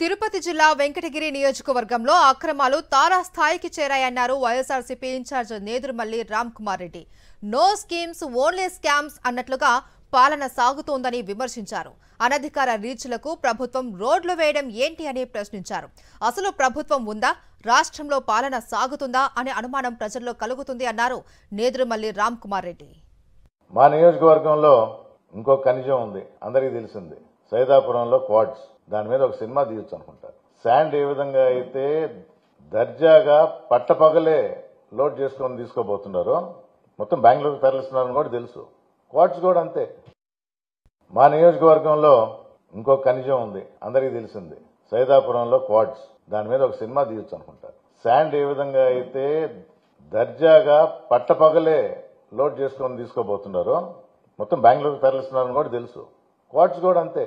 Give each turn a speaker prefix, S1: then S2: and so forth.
S1: తిరుపతి జిల్లా వెంకటగిరి నియోజకవర్గంలో అక్రమాలు తారాస్థాయికి చేరాయన్నారు YSRCP in charge Nedurumalli Ramkumar Reddy. No schemes only scams అన్నట్లుగా పాలన సాగుతోందని విమర్శించారు. అనధికార రీచ్లకు ప్రభుత్వం రోడ్లు వేయడం ఏంటి అని ప్రశ్నించారు. అసలు ప్రభుత్వం ఉందా, రాష్ట్రంలో పాలన సాగుతుందా అనే అనుమానం ప్రజల్లో కలుగుతుంది అన్నారు నేదురుమల్లి రామ్కుమార్ రెడ్డి.
S2: మా నియోజకవర్గంలో ఇంకో ఖనిజం ఉంది, అందరికీ తెలిసింది. సైదాపురంలో క్వాడ్స్, దాని మీద ఒక సినిమా తీయొచ్చు అనుకుంటారు. శాండ్ ఏ విధంగా అయితే దర్జాగా పట్టపగలే లోడ్ చేసుకొని తీసుకోబోతున్నారో మొత్తం బెంగళూరు తరలిస్తున్నారని కూడా తెలుసు. క్వాడ్స్ కూడా అంతే. మా నియోజకవర్గంలో ఇంకో ఖనిజం ఉంది, అందరికీ తెలిసింది. సైదాపురంలో క్వాడ్స్, దాని మీద ఒక సినిమా తీయొచ్చు అనుకుంటారు. శాండ్ ఏ విధంగా అయితే దర్జాగా పట్టపగలే లోడ్ చేసుకొని తీసుకోబోతున్నారో మొత్తం బెంగళూరు తరలిస్తున్నారని కూడా తెలుసు. క్వాడ్స్ కూడా అంతే.